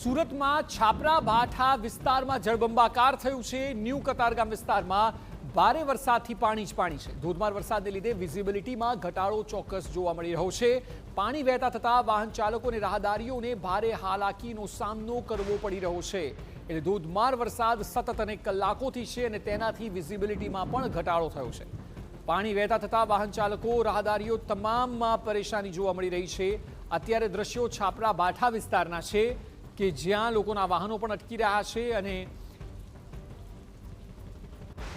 સુરતમાં છાપરા ભાઠા વિસ્તારમાં જળબંબાકાર થયું છે। ન્યૂ કતારગામ વિસ્તારમાં ભારે વરસાદથી પાણી જ પાણી છે। ધોધમાર વરસાદને લીધે વિઝિબિલિટીમાં ઘટાડો ચોક્કસ જોવા મળી રહ્યો છે। પાણી વહેતા થતા વાહન ચાલકો અને રાહદારીઓને ભારે હાલાકીનો સામનો કરવો પડી રહ્યો છે। એટલે ધોધમાર વરસાદ સતત અને કલાકોથી છે અને તેનાથી વિઝિબિલિટીમાં પણ ઘટાડો થયો છે। પાણી વહેતા થતા વાહન ચાલકો રાહદારીઓ તમામમાં પરેશાની જોવા મળી રહી છે। અત્યારે દ્રશ્યો છાપરા ભાઠા વિસ્તારના છે કે જ્યાં લોકોના વાહનો પણ અટકી રહ્યા છે અને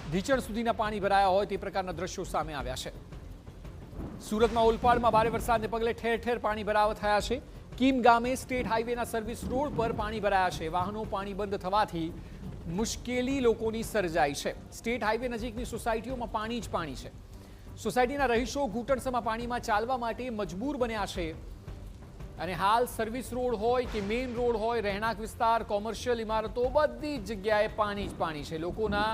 ઢીચણ સુધીના પાણી ભરાયા હોય તે પ્રકારના દ્રશ્યો સામે આવ્યા છે। સુરતમાં ઓલપાડમાં ભારે વરસાદને પગલે ઠેર ઠેર પાણી ભરાવા થયા છે। કીમ ગામે સ્ટેટ હાઈવેના સર્વિસ રોડ પર પાણી ભરાયા છે। વાહનો પાણી બંધ થવાથી મુશ્કેલી લોકોની સર્જાઈ છે। સ્ટેટ હાઈવે નજીકની સોસાયટીઓમાં પાણી જ પાણી છે। સોસાયટીના રહીશો ઘૂંટણસમાં પાણીમાં ચાલવા માટે મજબૂર બન્યા છે અને હાલ સર્વિસ રોડ હોય કે મેઇન રોડ હોય, રહેણાંક વિસ્તાર, કોમર્શિયલ ઇમારતો, બધી જ જગ્યાએ પાણી જ પાણી છે। લોકોના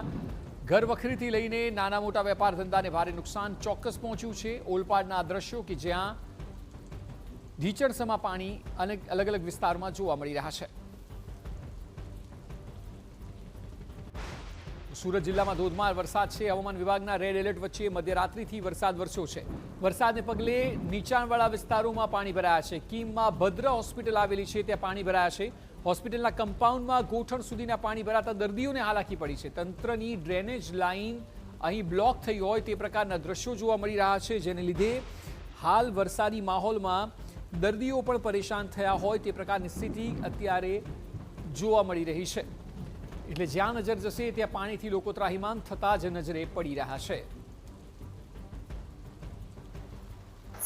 ઘર વખરીથી લઈને નાના મોટા વેપાર ધંધાને ભારે નુકસાન ચોક્કસ પહોંચ્યું છે। ઓલપાડના દ્રશ્યો કે જ્યાં ઢીચણસમાં પાણી અલગ અલગ વિસ્તારમાં જોવા મળી રહ્યા છે। સુરત જિલ્લામાં ધોધમાર વરસાદ છે। હવામાન વિભાગના રેડ એલર્ટ વચ્ચે મધ્યરાત્રિથી વરસાદ વરસ્યો છે। વરસાદને પગલે નીચાણવાળા વિસ્તારોમાં પાણી ભરાયા છે। કીમમાં ભદ્ર હોસ્પિટલ આવેલી છે ત્યાં પાણી ભરાયા છે। હોસ્પિટલના કમ્પાઉન્ડમાં ગોઠણ સુધીના પાણી ભરાતા દર્દીઓને હાલાકી પડી છે। તંત્રની ડ્રેનેજ લાઇન અહીં બ્લોક થઈ હોય તે પ્રકારના દ્રશ્યો જોવા મળી રહ્યા છે, જેને લીધે હાલ વરસાદી માહોલમાં દર્દીઓ પણ પરેશાન થયા હોય તે પ્રકારની સ્થિતિ અત્યારે જોવા મળી રહી છે। એટલે જ્યાં નજર જશે ત્યાં પાણીથી લોકો ત્રાહિમામ થતા જ નજરે પડી રહ્યા છે।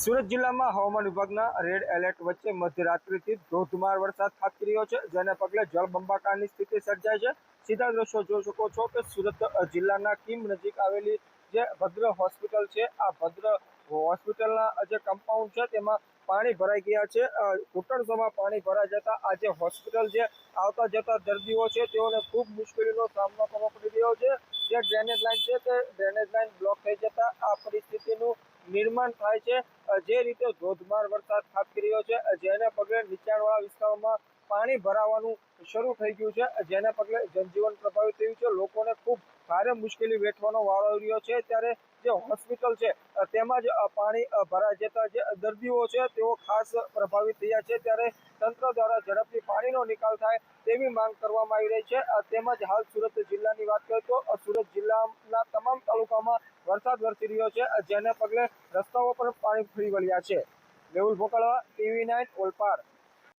સુરત જિલ્લામાં હવામાન વિભાગના રેડ એલર્ટ વચ્ચે મધ્યરાત્રિથી ધોધમાર વરસાદ ખાબકી રહ્યો છે, જેને પગલે જળબંબાકારની સ્થિતિ સર્જાઈ છે। સીધા દ્રશ્યો જોઈ શકો છો કે સુરત જિલ્લાના કીમ નજીક આવેલી જે ભદ્ર હોસ્પિટલ છે, આ ભદ્ર હોસ્પિટલના જે કમ્પાઉન્ડ છે તેમાં પાણી ભરાઈ ગયા છે। ઘૂંટણસમાં પાણી ભરાઈ જતા આ જે હોસ્પિટલ જે આવતા જતા દર્દીઓ છે તેઓને ખૂબ મુશ્કેલીનો સામનો કરવો પડી રહ્યો છે। જે ડ્રેનેજ લાઇન છે તે ડ્રેનેજ લાઇન બ્લોક થઈ જતા આ પરિસ્થિતિનું નિર્માણ થાય છે। જે રીતે ધોધમાર વરસાદ ખાબકી રહ્યો છે, જેને પગલે નીચાણવાળા વિસ્તારોમાં પાણી ભરાવાનું શરૂ થઈ ગયું છે, જેને પગલે જનજીવન પ્રભાવિત થયું છે। લોકોને ખૂબ ભારે મુશ્કેલી વેઠવાનો વારો આવી રહ્યો છે। ત્યારે જે હોસ્પિટલ છે તેમાં જ પાણી ભરાઈ જતા જે દર્દીઓ છે તેઓ ખાસ પ્રભાવિત થયા છે। ત્યારે તંત્ર દ્વારા ઝડપથી પાણીનો નિકાલ થાય તેવી માંગ કરવામાં આવી રહી છે। તેમજ હાલ સુરત જિલ્લાની વાત કરીએ તો સુરત જિલ્લાના તમામ તાલુકામાં વરસાદ વરસી રહ્યો છે, જેને પગલે રસ્તાઓ પર પાણી ફરી વળ્યા છે। મેહુલ ભોકળવા, TV9 ઓલપાડ।